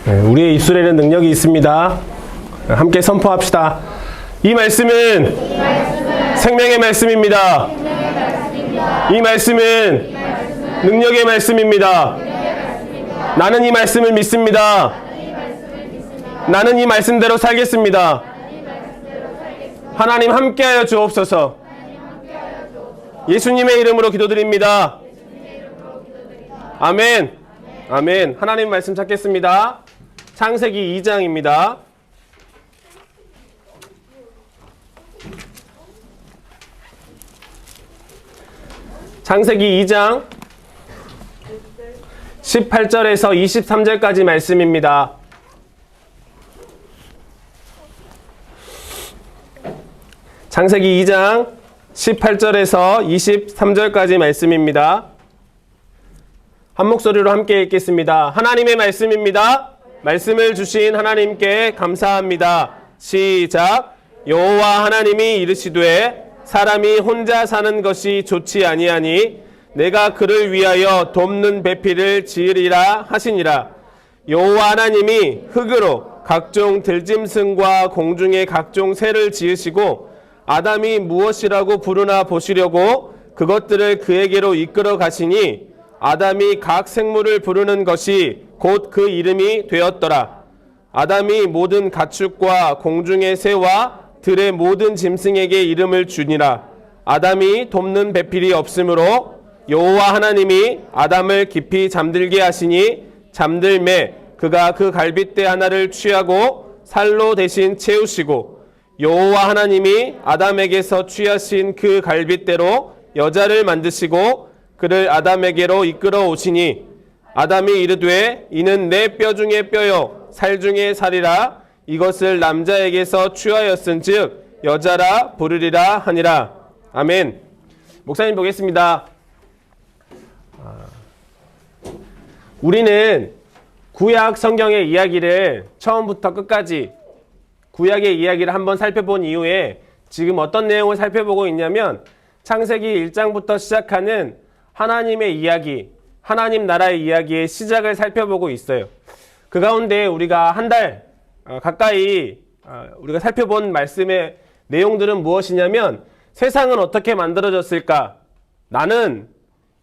우리의 입술에는 능력이 있습니다. 함께 선포합시다. 이 말씀은 생명의 말씀입니다. 이 말씀은 능력의 말씀입니다. 나는 이 말씀을 믿습니다. 나는 이 말씀대로 살겠습니다. 하나님 함께하여 주옵소서. 예수님의 이름으로 기도드립니다. 아멘. 아멘. 하나님 말씀 찾겠습니다. 창세기 2장입니다. 창세기 2장 18절에서 23절까지 말씀입니다. 창세기 2장 18절에서 23절까지 말씀입니다. 한 목소리로 함께 읽겠습니다. 하나님의 말씀입니다. 말씀을 주신 하나님께 감사합니다. 시작. 여호와 하나님이 이르시되 사람이 혼자 사는 것이 좋지 아니하니 내가 그를 위하여 돕는 배필을 지으리라 하시니라. 여호와 하나님이 흙으로 각종 들짐승과 공중의 각종 새를 지으시고 아담이 무엇이라고 부르나 보시려고 그것들을 그에게로 이끌어 가시니 아담이 각 생물을 부르는 것이 곧 그 이름이 되었더라. 아담이 모든 가축과 공중의 새와 들의 모든 짐승에게 이름을 주니라. 아담이 돕는 배필이 없으므로 여호와 하나님이 아담을 깊이 잠들게 하시니 잠들매 그가 그 갈빗대 하나를 취하고 살로 대신 채우시고 여호와 하나님이 아담에게서 취하신 그 갈빗대로 여자를 만드시고 그를 아담에게로 이끌어 오시니 아담이 이르되 이는 내 뼈 중에 뼈요 살 중에 살이라 이것을 남자에게서 취하였은즉 여자라 부르리라 하니라. 아멘. 목사님 보겠습니다. 우리는 구약 성경의 이야기를 처음부터 끝까지 구약의 이야기를 한번 살펴본 이후에 지금 어떤 내용을 살펴보고 있냐면 창세기 1장부터 시작하는 하나님의 이야기, 하나님 나라의 이야기의 시작을 살펴보고 있어요. 그 가운데 우리가 한 달 가까이 우리가 살펴본 말씀의 내용들은 무엇이냐면 세상은 어떻게 만들어졌을까? 나는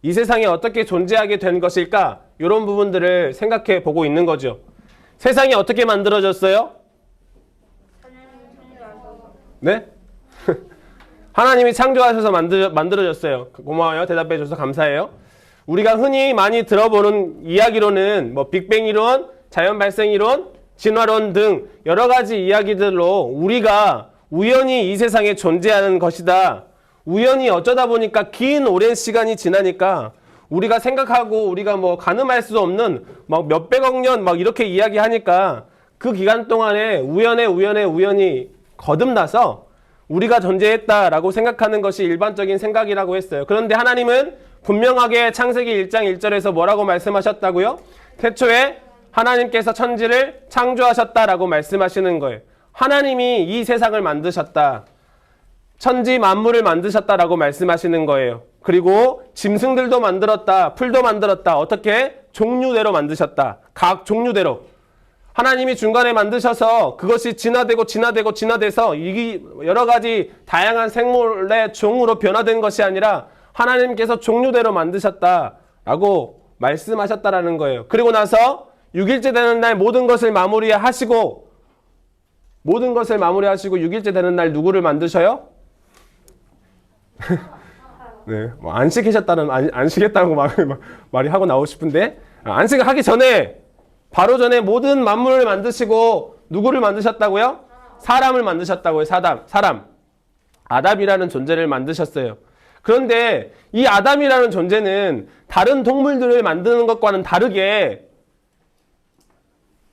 이 세상에 어떻게 존재하게 된 것일까? 이런 부분들을 생각해 보고 있는 거죠. 세상이 어떻게 만들어졌어요? 네? 하나님이 창조하셔서 만들어졌어요. 고마워요. 대답해 줘서 감사해요. 우리가 흔히 많이 들어보는 이야기로는 뭐 빅뱅 이론, 자연 발생 이론, 진화론 등 여러 가지 이야기들로 우리가 우연히 이 세상에 존재하는 것이다. 우연히 어쩌다 보니까 긴 오랜 시간이 지나니까 우리가 생각하고 우리가 뭐 가늠할 수 없는 막 몇백억 년 막 이렇게 이야기하니까 그 기간 동안에 우연히 거듭나서 우리가 존재했다라고 생각하는 것이 일반적인 생각이라고 했어요. 그런데 하나님은 분명하게 창세기 1장 1절에서 뭐라고 말씀하셨다고요? 태초에 하나님께서 천지를 창조하셨다라고 말씀하시는 거예요. 하나님이 이 세상을 만드셨다. 천지 만물을 만드셨다라고 말씀하시는 거예요. 그리고 짐승들도 만들었다. 풀도 만들었다. 어떻게? 종류대로 만드셨다. 각 종류대로. 하나님이 중간에 만드셔서 그것이 진화돼서 이 여러 가지 다양한 생물의 종으로 변화된 것이 아니라 하나님께서 종류대로 만드셨다라고 말씀하셨다라는 거예요. 그리고 나서 6일째 되는 날 모든 것을 마무리하시고 6일째 되는 날 누구를 만드셔요? 네, 뭐 안식했다고 말이 하고 나오고 싶은데 안식을 하기 전에 바로 전에 모든 만물을 만드시고 누구를 만드셨다고요? 사람을 만드셨다고요. 사람. 아담이라는 존재를 만드셨어요. 그런데 이 아담이라는 존재는 다른 동물들을 만드는 것과는 다르게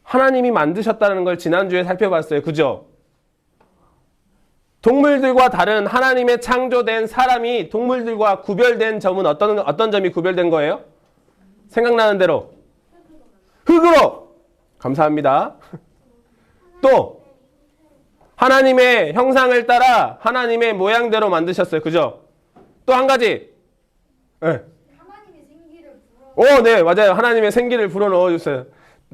하나님이 만드셨다는 걸 지난주에 살펴봤어요. 그죠? 동물들과 다른 하나님의 창조된 사람이 동물들과 구별된 점은 어떤 점이 구별된 거예요? 생각나는 대로. 흙으로! 감사합니다. 또 하나님의 형상을 따라 하나님의 모양대로 만드셨어요. 그죠? 또 한 가지. 네. 하나님의 생기를 불어. 네, 맞아요. 하나님의 생기를 불어 넣어주세요.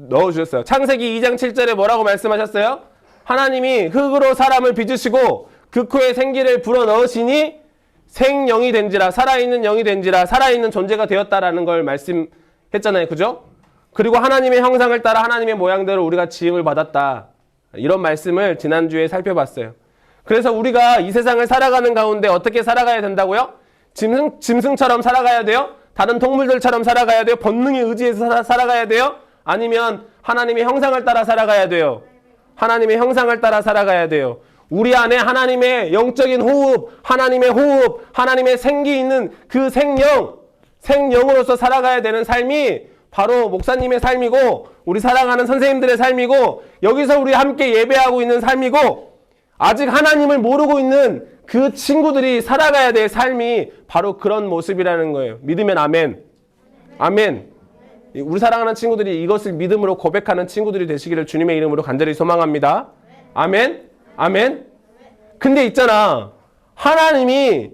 넣어주셨어요. 창세기 2장 7절에 뭐라고 말씀하셨어요? 하나님이 흙으로 사람을 빚으시고 그 코에 생기를 불어넣으시니 생영이 된지라, 살아있는 영이 된지라, 살아있는 존재가 되었다라는 걸 말씀했잖아요. 그죠? 그리고 하나님의 형상을 따라 하나님의 모양대로 우리가 지음을 받았다. 이런 말씀을 지난주에 살펴봤어요. 그래서 우리가 이 세상을 살아가는 가운데 어떻게 살아가야 된다고요? 짐승처럼 살아가야 돼요? 다른 동물들처럼 살아가야 돼요? 본능에 의지해서 살아가야 돼요? 아니면 하나님의 형상을 따라 살아가야 돼요? 하나님의 형상을 따라 살아가야 돼요. 우리 안에 하나님의 영적인 호흡, 하나님의 생기 있는 그 생영으로서 살아가야 되는 삶이 바로 목사님의 삶이고 우리 사랑하는 선생님들의 삶이고 여기서 우리 함께 예배하고 있는 삶이고 아직 하나님을 모르고 있는 그 친구들이 살아가야 될 삶이 바로 그런 모습이라는 거예요. 믿으면 아멘. 아멘. 우리 사랑하는 친구들이 이것을 믿음으로 고백하는 친구들이 되시기를 주님의 이름으로 간절히 소망합니다. 아멘. 아멘. 근데 있잖아. 하나님이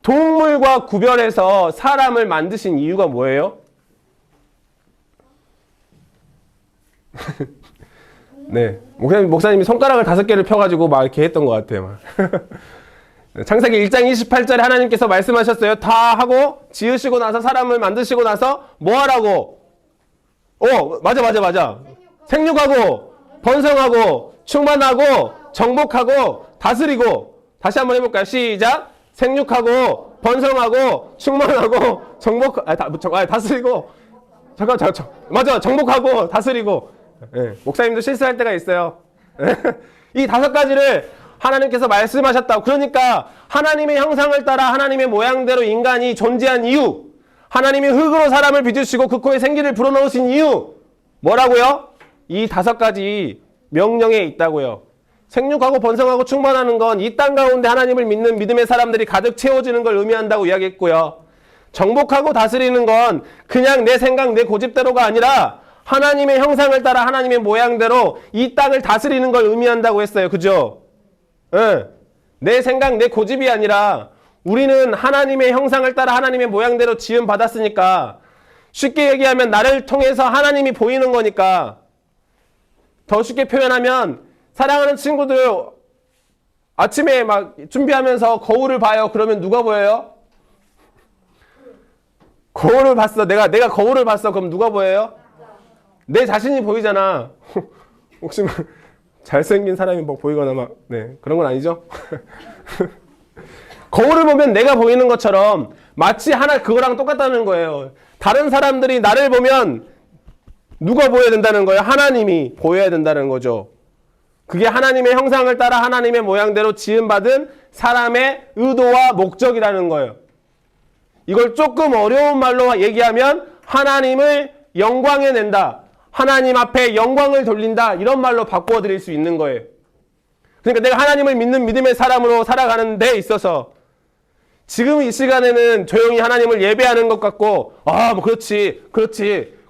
동물과 구별해서 사람을 만드신 이유가 뭐예요? 네. 목사님이 손가락을 5개를 펴가지고 막 이렇게 했던 것 같아요. 창세기 1장 28절에 하나님께서 말씀하셨어요. 다 하고 지으시고 나서 사람을 만드시고 나서 뭐 하라고? 맞아. 생육하고 번성하고 충만하고 정복하고 다스리고. 다시 한번 해볼까요? 시작. 생육하고 번성하고 충만하고 다스리고. 잠깐. 맞아. 정복하고 다스리고. 네. 목사님도 실수할 때가 있어요. 이 5가지를 하나님께서 말씀하셨다고. 그러니까 하나님의 형상을 따라 하나님의 모양대로 인간이 존재한 이유, 하나님이 흙으로 사람을 빚으시고 그 코에 생기를 불어넣으신 이유 뭐라고요? 이 5가지 명령에 있다고요. 생육하고 번성하고 충만하는 건 이 땅 가운데 하나님을 믿는 믿음의 사람들이 가득 채워지는 걸 의미한다고 이야기했고요. 정복하고 다스리는 건 그냥 내 생각, 내 고집대로가 아니라 하나님의 형상을 따라 하나님의 모양대로 이 땅을 다스리는 걸 의미한다고 했어요. 그죠? 네. 내 생각, 내 고집이 아니라 우리는 하나님의 형상을 따라 하나님의 모양대로 지음 받았으니까 쉽게 얘기하면 나를 통해서 하나님이 보이는 거니까 더 쉽게 표현하면 사랑하는 친구들 아침에 막 준비하면서 거울을 봐요. 그러면 누가 보여요? 거울을 봤어. 내가 거울을 봤어. 그럼 누가 보여요? 내 자신이 보이잖아. 혹시 잘생긴 사람이 뭐 보이거나 막, 네, 그런 건 아니죠? 거울을 보면 내가 보이는 것처럼 마치 그거랑 똑같다는 거예요. 다른 사람들이 나를 보면 누가 보여야 된다는 거예요? 하나님이 보여야 된다는 거죠. 그게 하나님의 형상을 따라 하나님의 모양대로 지음받은 사람의 의도와 목적이라는 거예요. 이걸 조금 어려운 말로 얘기하면 하나님을 영광에 낸다. 하나님 앞에 영광을 돌린다. 이런 말로 바꾸어 드릴 수 있는 거예요. 그러니까 내가 하나님을 믿는 믿음의 사람으로 살아가는 데 있어서 지금 이 시간에는 조용히 하나님을 예배하는 것 같고 뭐 그렇지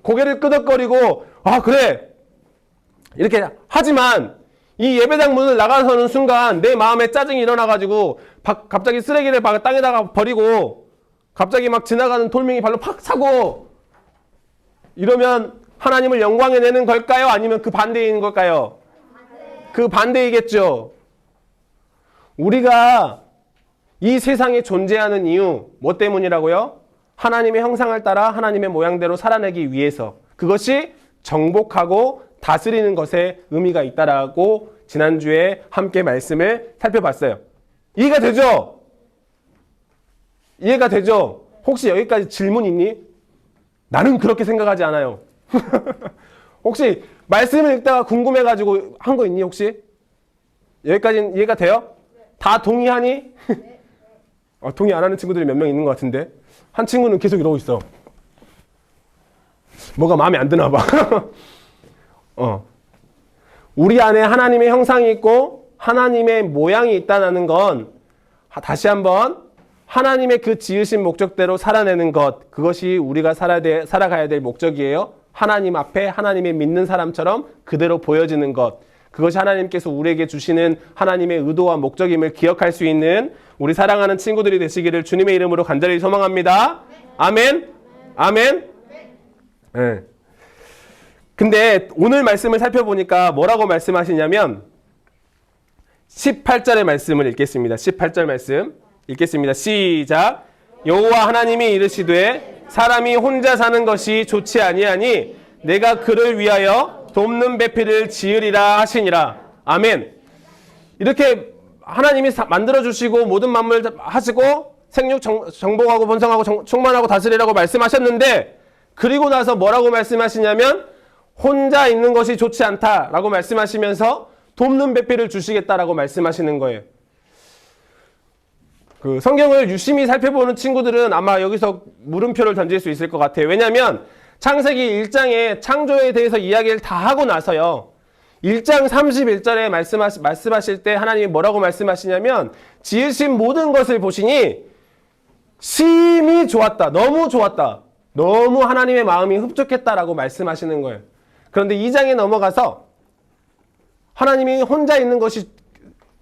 고개를 끄덕거리고 그래 이렇게 하지만 이 예배당 문을 나가서는 순간 내 마음에 짜증이 일어나가지고 갑자기 쓰레기를 땅에다가 버리고 갑자기 막 지나가는 돌멩이 발로 팍 차고 이러면 하나님을 영광에 내는 걸까요? 아니면 그 반대인 걸까요? 그 반대이겠죠. 우리가 이 세상에 존재하는 이유 뭐 때문이라고요? 하나님의 형상을 따라 하나님의 모양대로 살아내기 위해서. 그것이 정복하고 다스리는 것에 의미가 있다라고 지난주에 함께 말씀을 살펴봤어요. 이해가 되죠? 이해가 되죠? 혹시 여기까지 질문 있니? 나는 그렇게 생각하지 않아요. 혹시 말씀을 읽다가 궁금해가지고 한 거 있니 혹시? 여기까지는 이해가 돼요? 다 동의하니? 동의 안 하는 친구들이 몇 명 있는 것 같은데 한 친구는 계속 이러고 있어. 뭐가 마음에 안 드나 봐. 우리 안에 하나님의 형상이 있고 하나님의 모양이 있다는 건 다시 한번 하나님의 그 지으신 목적대로 살아내는 것, 그것이 우리가 살아가야 될 목적이에요. 하나님 앞에 하나님의 믿는 사람처럼 그대로 보여지는 것, 그것이 하나님께서 우리에게 주시는 하나님의 의도와 목적임을 기억할 수 있는 우리 사랑하는 친구들이 되시기를 주님의 이름으로 간절히 소망합니다. 아멘. 아멘. 네. 근데 오늘 말씀을 살펴보니까 뭐라고 말씀하시냐면 18절의 말씀을 읽겠습니다. 18절 말씀 읽겠습니다. 시작. 여호와 하나님이 이르시되 사람이 혼자 사는 것이 좋지 아니하니 내가 그를 위하여 돕는 배필을 지으리라 하시니라. 아멘. 이렇게 하나님이 만들어주시고 모든 만물 하시고 생육 정복하고 번성하고 충만하고 다스리라고 말씀하셨는데 그리고 나서 뭐라고 말씀하시냐면 혼자 있는 것이 좋지 않다라고 말씀하시면서 돕는 배필을 주시겠다라고 말씀하시는 거예요. 그 성경을 유심히 살펴보는 친구들은 아마 여기서 물음표를 던질 수 있을 것 같아요. 왜냐하면 창세기 1장에 창조에 대해서 이야기를 다 하고 나서요. 1장 31절에 말씀하실 때 하나님이 뭐라고 말씀하시냐면 지으신 모든 것을 보시니 심히 좋았다. 너무 좋았다. 너무 하나님의 마음이 흡족했다라고 말씀하시는 거예요. 그런데 2장에 넘어가서 하나님이 혼자 있는 것이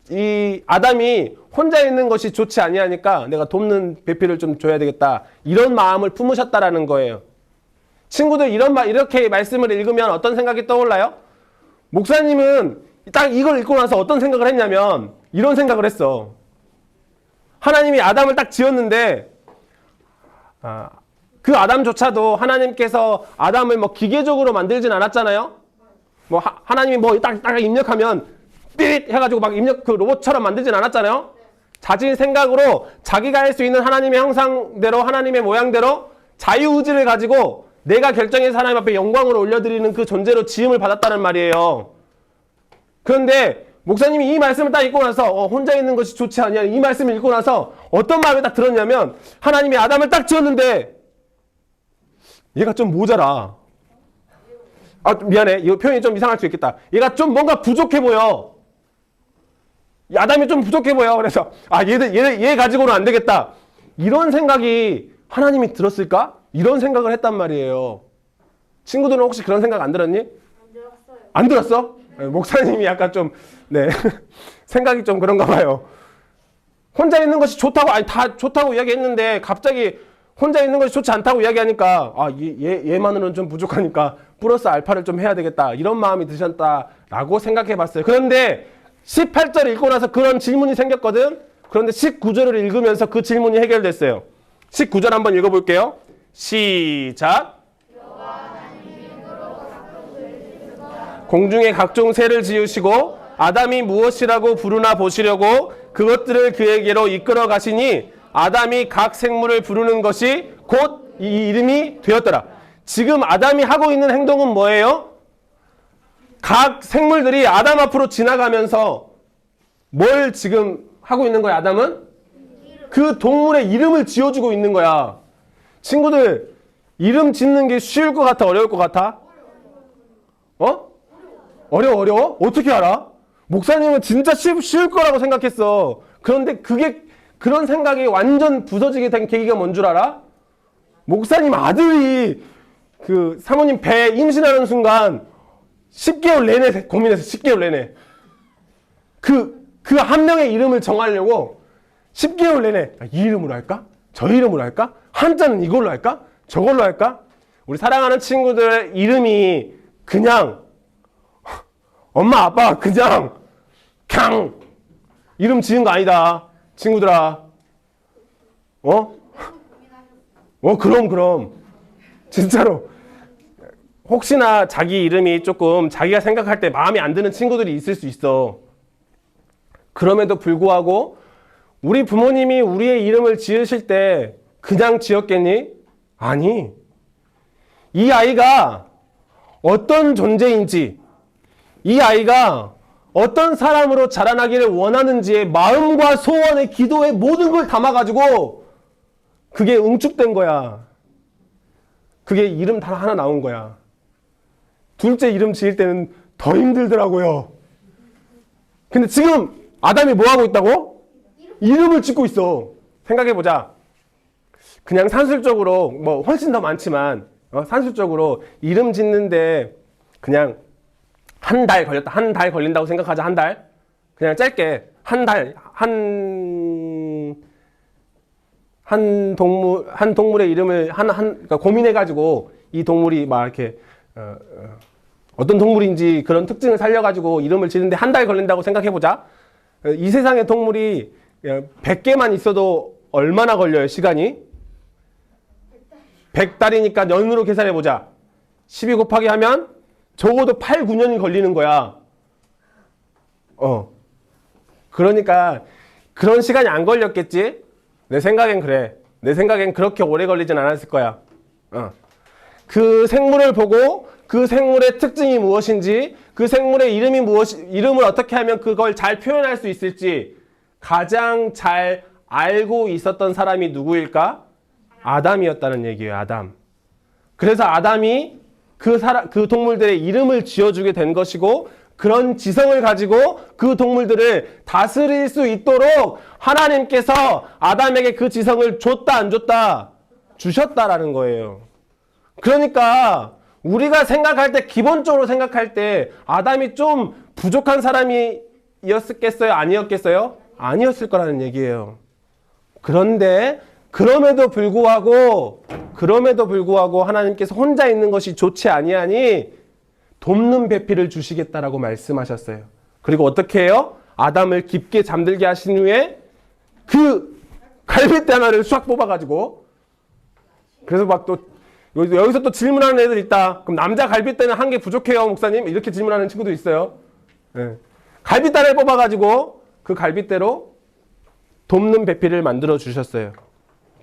이 아담이 혼자 있는 것이 좋지 아니하니까 내가 돕는 배필을 좀 줘야 되겠다. 이런 마음을 품으셨다라는 거예요. 친구들 이렇게 말씀을 읽으면 어떤 생각이 떠올라요? 목사님은 딱 이걸 읽고 나서 어떤 생각을 했냐면 이런 생각을 했어. 하나님이 아담을 딱 지었는데 그 아담조차도 하나님께서 아담을 뭐 기계적으로 만들진 않았잖아요. 뭐 하나님이 뭐 딱 입력하면 삐릿 해가지고 막 입력 그 로봇처럼 만들진 않았잖아요. 자신 생각으로 자기가 할 수 있는 하나님의 형상대로 하나님의 모양대로 자유의지를 가지고 내가 결정해서 하나님 앞에 영광을 올려드리는 그 존재로 지음을 받았다는 말이에요. 그런데 목사님이 이 말씀을 딱 읽고 나서 혼자 있는 것이 좋지 않냐 이 말씀을 읽고 나서 어떤 마음이 딱 들었냐면 하나님이 아담을 딱 지었는데 얘가 좀 모자라. 미안해. 이 표현이 좀 이상할 수 있겠다. 얘가 좀 뭔가 부족해 보여. 아담이 좀 부족해 보여. 그래서 얘 가지고는 안 되겠다. 이런 생각이 하나님이 들었을까? 이런 생각을 했단 말이에요. 친구들은 혹시 그런 생각 안 들었니? 안 들었어요. 안 들었어? 네, 목사님이 약간 좀 생각이 좀 그런가 봐요. 혼자 있는 것이 좋다고 다 좋다고 이야기했는데 갑자기 혼자 있는 것이 좋지 않다고 이야기하니까 얘만으로는 좀 부족하니까 플러스 알파를 좀 해야 되겠다. 이런 마음이 드셨다라고 생각해 봤어요. 그런데 18절 읽고 나서 그런 질문이 생겼거든. 그런데 19절을 읽으면서 그 질문이 해결됐어요. 19절 한번 읽어볼게요. 시작. 공중에 각종 새를 지으시고 아담이 무엇이라고 부르나 보시려고 그것들을 그에게로 이끌어 가시니 아담이 각 생물을 부르는 것이 곧 이 이름이 되었더라. 지금 아담이 하고 있는 행동은 뭐예요? 각 생물들이 아담 앞으로 지나가면서 뭘 지금 하고 있는 거야, 아담은? 그 동물의 이름을 지어주고 있는 거야. 친구들, 이름 짓는 게 쉬울 것 같아, 어려울 것 같아? 어려워? 어떻게 알아? 목사님은 진짜 쉬울 거라고 생각했어. 그런데 그런 생각이 완전 부서지게 된 계기가 뭔 줄 알아? 목사님 아들이 그 사모님 배에 임신하는 순간 10개월 내내 고민했어. 10개월 내내. 그 한 명의 이름을 정하려고 10개월 내내 이 이름으로 할까? 저 이름으로 할까? 한자는 이걸로 할까? 저걸로 할까? 우리 사랑하는 친구들 이름이 그냥 엄마 아빠가 그냥 이름 지은 거 아니다. 친구들아. 그럼. 진짜로. 혹시나 자기 이름이 조금 자기가 생각할 때 마음에 안 드는 친구들이 있을 수 있어. 그럼에도 불구하고 우리 부모님이 우리의 이름을 지으실 때 그냥 지었겠니? 아니. 이 아이가 어떤 존재인지, 이 아이가 어떤 사람으로 자라나기를 원하는지의 마음과 소원의 기도의 모든 걸 담아가지고 그게 응축된 거야. 그게 이름 다 하나 나온 거야. 둘째 이름 지을 때는 더 힘들더라고요. 근데 지금 아담이 뭐 하고 있다고? 이름을 짓고 있어. 생각해보자. 그냥 산술적으로 뭐 훨씬 더 많지만 산술적으로 이름 짓는데 그냥 한 달 걸렸다. 한 달 걸린다고 생각하자. 한 달. 그냥 짧게 한 달. 한 동물의 이름을 그러니까 고민해가지고 이 동물이 막 이렇게 어떤 동물인지 그런 특징을 살려가지고 이름을 지는데 한 달 걸린다고 생각해보자. 이 세상에 동물이 100개만 있어도 얼마나 걸려요, 시간이? 100달이니까 년으로 계산해보자. 12 곱하기 하면 적어도 8, 9년이 걸리는 거야. 그러니까 그런 시간이 안 걸렸겠지? 내 생각엔 그래. 내 생각엔 그렇게 오래 걸리진 않았을 거야. 그 생물을 보고 그 생물의 특징이 무엇인지, 그 생물의 이름을 어떻게 하면 그걸 잘 표현할 수 있을지 가장 잘 알고 있었던 사람이 누구일까? 아담이었다는 얘기예요, 아담. 그래서 아담이 그 동물들의 이름을 지어주게 된 것이고, 그런 지성을 가지고 그 동물들을 다스릴 수 있도록 하나님께서 아담에게 그 지성을 줬다, 안 줬다? 주셨다라는 거예요. 그러니까 우리가 생각할 때, 기본적으로 생각할 때 아담이 좀 부족한 사람이었겠어요? 아니었겠어요? 아니었을 거라는 얘기예요. 그런데 그럼에도 불구하고 하나님께서 혼자 있는 것이 좋지 아니하니 돕는 배필을 주시겠다라고 말씀하셨어요. 그리고 어떻게 해요? 아담을 깊게 잠들게 하신 후에 그 갈빗대 하나를 쫙 뽑아가지고, 그래서 막 또 여기서 또 질문하는 애들 있다. 그럼 남자 갈빗대는 한 개 부족해요, 목사님? 이렇게 질문하는 친구도 있어요. 네. 갈빗대를 뽑아가지고 그 갈빗대로 돕는 배필을 만들어 주셨어요.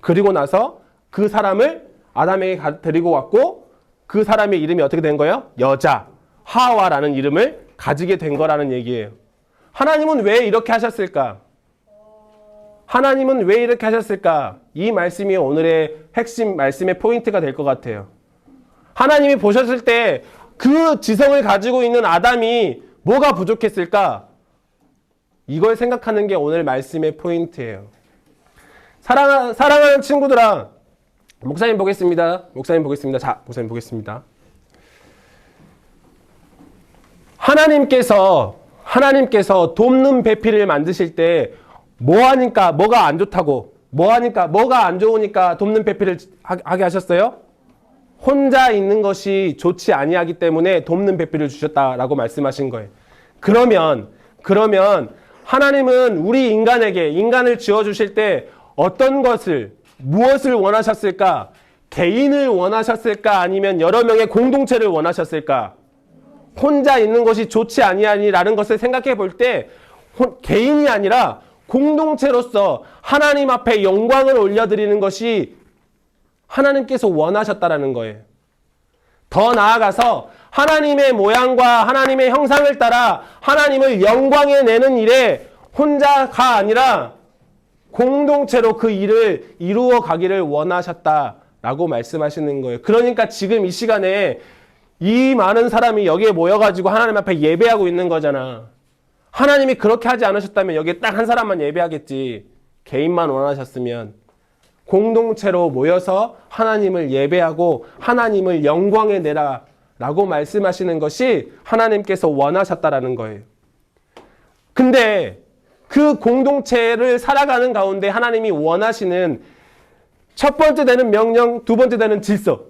그리고 나서 그 사람을 아담에게 데리고 왔고, 그 사람의 이름이 어떻게 된 거예요? 여자, 하와라는 이름을 가지게 된 거라는 얘기예요. 하나님은 왜 이렇게 하셨을까? 하나님은 왜 이렇게 하셨을까? 이 말씀이 오늘의 핵심 말씀의 포인트가 될 것 같아요. 하나님이 보셨을 때 그 지성을 가지고 있는 아담이 뭐가 부족했을까? 이걸 생각하는 게 오늘 말씀의 포인트예요. 사랑하는 친구들아, 목사님 보겠습니다. 자, 목사님 보겠습니다. 하나님께서 돕는 배필을 만드실 때 뭐 하니까 뭐가 안 좋다고, 뭐 하니까 뭐가 안 좋으니까 돕는 배필을 하게 하셨어요? 혼자 있는 것이 좋지 아니하기 때문에 돕는 배필을 주셨다라고 말씀하신 거예요. 그러면 하나님은 우리 인간을 지어 주실 때 무엇을 원하셨을까? 개인을 원하셨을까? 아니면 여러 명의 공동체를 원하셨을까? 혼자 있는 것이 좋지 아니하니라는 것을 생각해 볼 때 개인이 아니라 공동체로서 하나님 앞에 영광을 올려드리는 것이 하나님께서 원하셨다라는 거예요. 더 나아가서 하나님의 모양과 하나님의 형상을 따라 하나님을 영광에 내는 일에 혼자가 아니라 공동체로 그 일을 이루어 가기를 원하셨다라고 말씀하시는 거예요. 그러니까 지금 이 시간에 이 많은 사람이 여기에 모여가지고 하나님 앞에 예배하고 있는 거잖아. 하나님이 그렇게 하지 않으셨다면 여기에 딱 한 사람만 예배하겠지. 개인만 원하셨으면. 공동체로 모여서 하나님을 예배하고 하나님을 영광에 내라 라고 말씀하시는 것이 하나님께서 원하셨다라는 거예요. 근데 그 공동체를 살아가는 가운데 하나님이 원하시는 첫 번째 되는 명령, 두 번째 되는 질서,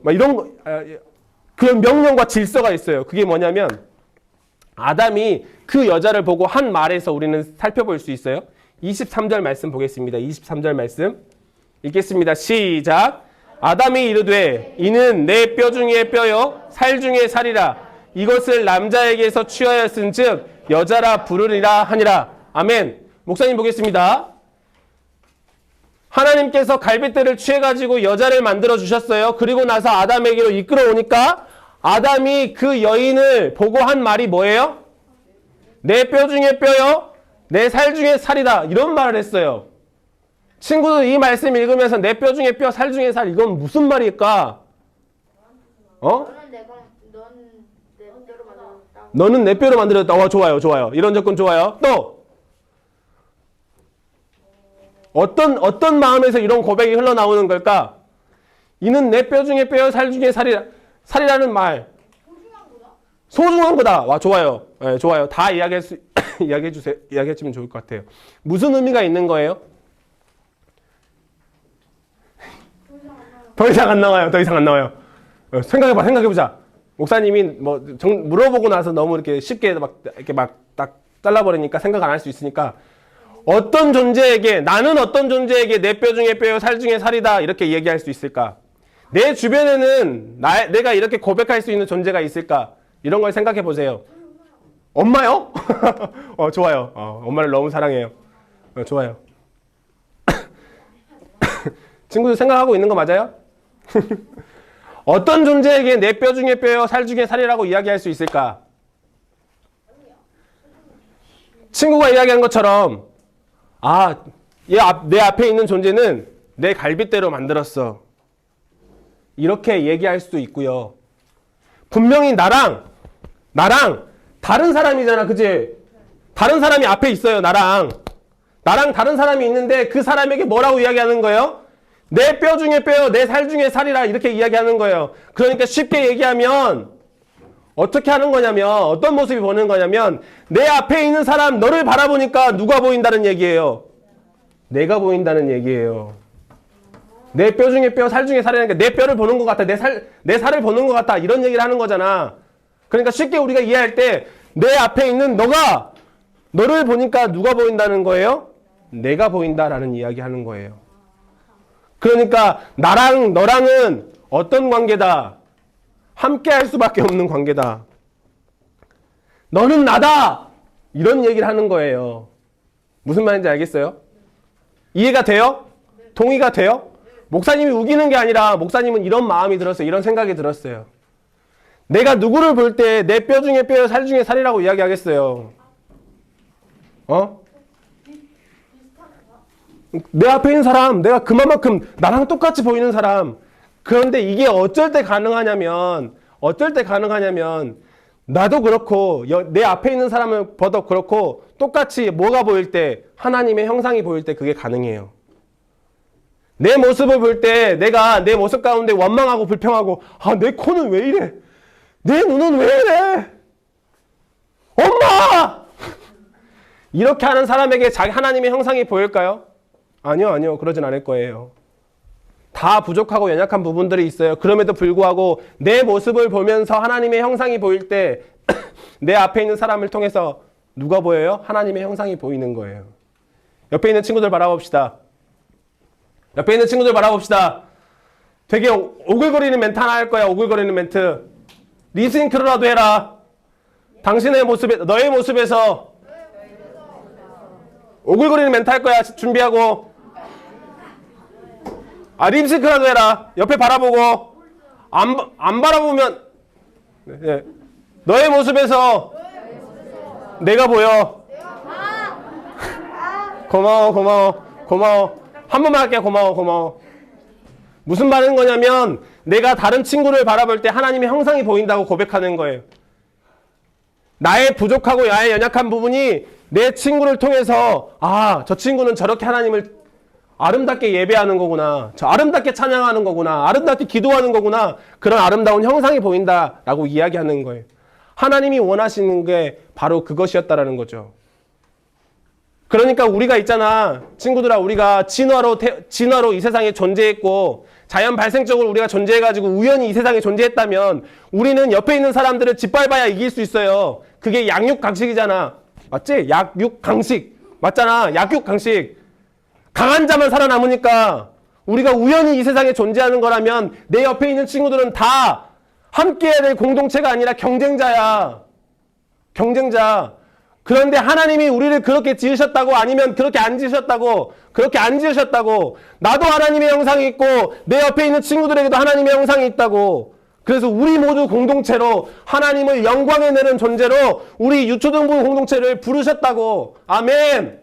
그런 명령과 질서가 있어요. 그게 뭐냐면 아담이 그 여자를 보고 한 말에서 우리는 살펴볼 수 있어요. 23절 말씀 보겠습니다. 23절 말씀 읽겠습니다. 시작. 아담이 이르되 이는 내 뼈 중에 뼈요 살 중에 살이라. 이것을 남자에게서 취하였은즉 여자라 부르리라 하니라. 아멘. 목사님 보겠습니다. 하나님께서 갈빗대를 취해가지고 여자를 만들어 주셨어요. 그리고 나서 아담에게로 이끌어 오니까 아담이 그 여인을 보고 한 말이 뭐예요? 내 뼈 중에 뼈요, 내 살 중에 살이다. 이런 말을 했어요. 친구들 이 말씀 읽으면서 내 뼈 중에 뼈, 살 중에 살, 이건 무슨 말일까? 너는 내 뼈로 만들었다. 좋아요. 이런 접근 좋아요. 또 어떤 마음에서 이런 고백이 흘러나오는 걸까? 이는 내 뼈 중에 뼈요, 살 중에 살이라는 말. 소중한 거다. 와, 좋아요. 네, 좋아요. 다 이야기해주면 좋을 것 같아요. 무슨 의미가 있는 거예요? 더 이상 안 나와요. 생각해보자. 목사님이 뭐 물어보고 나서 너무 이렇게 쉽게 막 딱 잘라버리니까 생각 안 할 수 있으니까 어떤 존재에게 나는 어떤 존재에게 내 뼈 중에 뼈요 살 중에 살이다 이렇게 얘기할 수 있을까? 내 주변에는 내가 이렇게 고백할 수 있는 존재가 있을까? 이런 걸 생각해 보세요. 엄마요? 좋아요. 엄마를 너무 사랑해요. 좋아요. 친구들 생각하고 있는 거 맞아요? 어떤 존재에게 내 뼈 중에 뼈요 살 중에 살이라고 이야기할 수 있을까? 친구가 이야기한 것처럼 내 앞에 있는 존재는 내 갈빗대로 만들었어. 이렇게 얘기할 수도 있고요. 분명히 나랑 다른 사람이잖아. 그치? 다른 사람이 앞에 있어요. 나랑 다른 사람이 있는데 그 사람에게 뭐라고 이야기하는 거예요? 내 뼈 중에 뼈요, 내 살 중에 살이라 이렇게 이야기하는 거예요. 그러니까 쉽게 얘기하면 어떻게 하는 거냐면 어떤 모습이 보는 거냐면 내 앞에 있는 사람 너를 바라보니까 누가 보인다는 얘기예요. 내가 보인다는 얘기예요. 내 뼈 중에 뼈, 살 중에 살이라니까 내 뼈를 보는 것 같아. 내 살을 보는 것 같아. 이런 얘기를 하는 거잖아. 그러니까 쉽게 우리가 이해할 때 내 앞에 있는 너를 보니까 누가 보인다는 거예요? 내가 보인다라는 이야기 하는 거예요. 그러니까 나랑 너랑은 어떤 관계다? 함께 할 수밖에 없는 관계다. 너는 나다! 이런 얘기를 하는 거예요. 무슨 말인지 알겠어요? 이해가 돼요? 동의가 돼요? 목사님이 우기는 게 아니라 목사님은 이런 마음이 들었어요. 이런 생각이 들었어요. 내가 누구를 볼 때 내 뼈 중에 뼈, 살 중에 살이라고 이야기하겠어요. 내 앞에 있는 사람, 내가 그만큼 나랑 똑같이 보이는 사람. 그런데 이게 어쩔 때 가능하냐면 나도 그렇고 내 앞에 있는 사람을 봐도 그렇고 똑같이 뭐가 보일 때 하나님의 형상이 보일 때 그게 가능해요. 내 모습을 볼 때 내가 내 모습 가운데 원망하고 불평하고 내 코는 왜 이래? 내 눈은 왜 이래? 엄마! 이렇게 하는 사람에게 자기 하나님의 형상이 보일까요? 아니요. 그러진 않을 거예요. 다 부족하고 연약한 부분들이 있어요. 그럼에도 불구하고 내 모습을 보면서 하나님의 형상이 보일 때 내 앞에 있는 사람을 통해서 누가 보여요? 하나님의 형상이 보이는 거예요. 옆에 있는 친구들 바라봅시다. 되게 오글거리는 멘트 하나 할 거야. 오글거리는 멘트. 리싱크로라도 해라. 너의 모습에서 오글거리는 멘트 할 거야. 준비하고. 립싱크라도 해라. 옆에 바라보고. 안 바라보면 너의 모습에서 내가 보여. 고마워. 한 번만 할게요. 고마워. 무슨 말인 거냐면 내가 다른 친구를 바라볼 때 하나님의 형상이 보인다고 고백하는 거예요. 나의 부족하고 나의 연약한 부분이 내 친구를 통해서 저 친구는 저렇게 하나님을 아름답게 예배하는 거구나. 저 아름답게 찬양하는 거구나. 아름답게 기도하는 거구나. 그런 아름다운 형상이 보인다라고 이야기하는 거예요. 하나님이 원하시는 게 바로 그것이었다라는 거죠. 그러니까 우리가 있잖아. 친구들아, 우리가 진화로 이 세상에 존재했고 자연 발생적으로 우리가 존재해가지고 우연히 이 세상에 존재했다면 우리는 옆에 있는 사람들을 짓밟아야 이길 수 있어요. 그게 약육강식이잖아. 맞지? 약육강식. 맞잖아. 약육강식. 강한 자만 살아남으니까 우리가 우연히 이 세상에 존재하는 거라면 내 옆에 있는 친구들은 다 함께해야 될 공동체가 아니라 경쟁자야. 경쟁자. 그런데 하나님이 우리를 그렇게 지으셨다고 아니면 그렇게 안 지으셨다고 나도 하나님의 형상이 있고 내 옆에 있는 친구들에게도 하나님의 형상이 있다고. 그래서 우리 모두 공동체로 하나님을 영광에 내는 존재로 우리 유초등부 공동체를 부르셨다고. 아멘.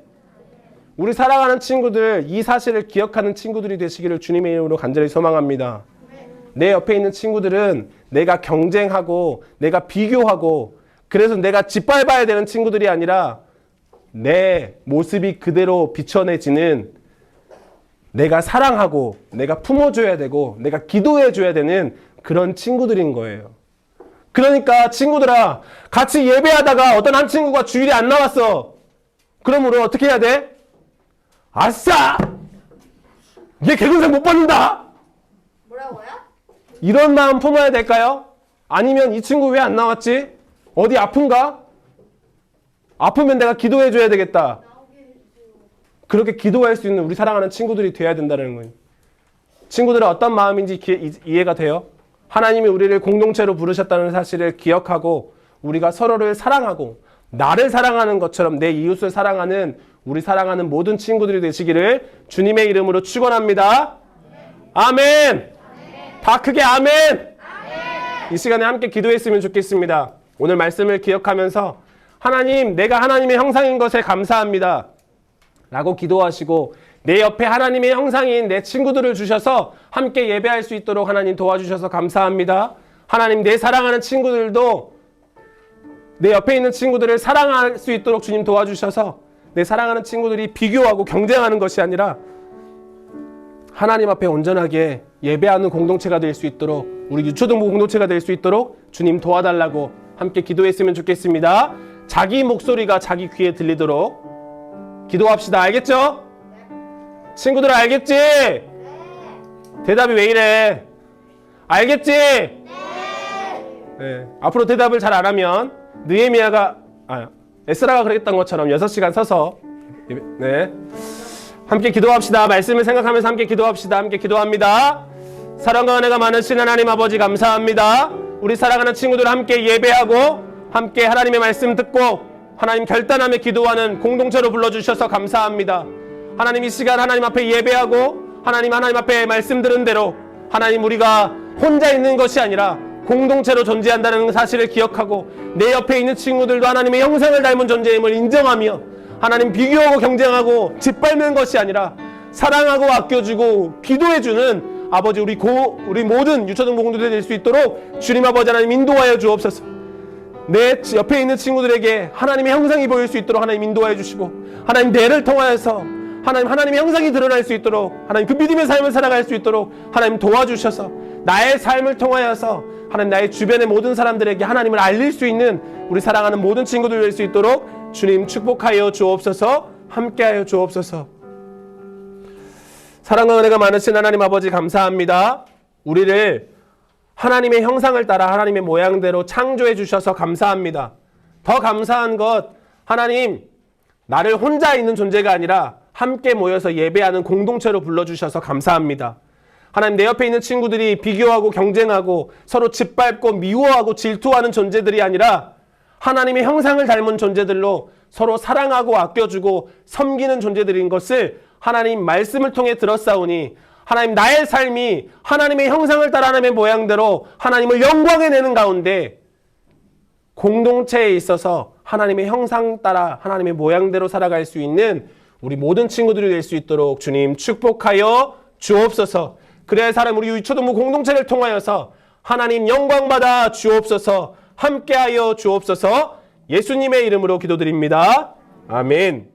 우리 사랑하는 친구들, 이 사실을 기억하는 친구들이 되시기를 주님의 이름으로 간절히 소망합니다. 내 옆에 있는 친구들은 내가 경쟁하고 내가 비교하고 그래서 내가 짓밟아야 되는 친구들이 아니라 내 모습이 그대로 비춰내지는 내가 사랑하고 내가 품어줘야 되고 내가 기도해줘야 되는 그런 친구들인 거예요. 그러니까 친구들아, 같이 예배하다가 어떤 한 친구가 주일에 안 나왔어. 그럼 우리 어떻게 해야 돼? 아싸! 얘 개근생 못 받는다! 뭐라고요? 이런 마음 품어야 될까요? 아니면 이 친구 왜 안 나왔지? 어디 아픈가? 아프면 내가 기도해 줘야 되겠다. 그렇게 기도할 수 있는 우리 사랑하는 친구들이 돼야 된다는 거예요. 친구들은 어떤 마음인지 이해가 돼요? 하나님이 우리를 공동체로 부르셨다는 사실을 기억하고 우리가 서로를 사랑하고 나를 사랑하는 것처럼 내 이웃을 사랑하는 우리 사랑하는 모든 친구들이 되시기를 주님의 이름으로 축원합니다. 아멘. 다 크게 아멘. 이 시간에 함께 기도했으면 좋겠습니다. 오늘 말씀을 기억하면서 하나님, 내가 하나님의 형상인 것에 감사합니다 라고 기도하시고 내 옆에 하나님의 형상인 내 친구들을 주셔서 함께 예배할 수 있도록 하나님 도와주셔서 감사합니다. 하나님, 내 사랑하는 친구들도 내 옆에 있는 친구들을 사랑할 수 있도록 주님 도와주셔서 내 사랑하는 친구들이 비교하고 경쟁하는 것이 아니라 하나님 앞에 온전하게 예배하는 공동체가 될 수 있도록, 우리 유초등부 공동체가 될 수 있도록 주님 도와달라고 함께 기도했으면 좋겠습니다. 자기 목소리가 자기 귀에 들리도록 기도합시다. 알겠죠? 친구들 알겠지? 대답이 왜 이래? 알겠지? 네. 앞으로 대답을 잘 안 하면 느헤미야가 에스라가 그랬던 것처럼 6시간 서서 네. 함께 기도합시다. 말씀을 생각하면서 함께 기도합시다. 함께 기도합니다. 사랑과 은혜가 많으신 하나님 아버지 감사합니다. 우리 사랑하는 친구들 함께 예배하고 함께 하나님의 말씀 듣고 하나님 결단하며 기도하는 공동체로 불러주셔서 감사합니다. 하나님, 이 시간 하나님 앞에 예배하고 하나님 앞에 말씀 들은 대로 하나님, 우리가 혼자 있는 것이 아니라 공동체로 존재한다는 사실을 기억하고 내 옆에 있는 친구들도 하나님의 형상을 닮은 존재임을 인정하며 하나님, 비교하고 경쟁하고 짓밟는 것이 아니라 사랑하고 아껴주고 기도해주는 아버지, 우리 모든 유초등부 공동체 될 수 있도록 주님 아버지 하나님 인도하여 주옵소서. 내 옆에 있는 친구들에게 하나님의 형상이 보일 수 있도록 하나님 인도하여 주시고 하나님, 내를 통하여서 하나님의 형상이 드러날 수 있도록 하나님, 그 믿음의 삶을 살아갈 수 있도록 하나님 도와주셔서 나의 삶을 통하여서 하나님, 나의 주변의 모든 사람들에게 하나님을 알릴 수 있는 우리 사랑하는 모든 친구들 될 수 있도록 주님 축복하여 주옵소서. 함께하여 주옵소서. 사랑과 은혜가 많으신 하나님 아버지 감사합니다. 우리를 하나님의 형상을 따라 하나님의 모양대로 창조해 주셔서 감사합니다. 더 감사한 것, 하나님, 나를 혼자 있는 존재가 아니라 함께 모여서 예배하는 공동체로 불러주셔서 감사합니다. 하나님, 내 옆에 있는 친구들이 비교하고 경쟁하고 서로 짓밟고 미워하고 질투하는 존재들이 아니라 하나님의 형상을 닮은 존재들로 서로 사랑하고 아껴주고 섬기는 존재들인 것을 하나님 말씀을 통해 들었사오니 하나님, 나의 삶이 하나님의 형상을 따라 하나님의 모양대로 하나님을 영광해 내는 가운데 공동체에 있어서 하나님의 형상 따라 하나님의 모양대로 살아갈 수 있는 우리 모든 친구들이 될 수 있도록 주님 축복하여 주옵소서. 그래야 사람, 우리 유초등부 공동체를 통하여서 하나님 영광받아 주옵소서. 함께하여 주옵소서. 예수님의 이름으로 기도드립니다. 아멘.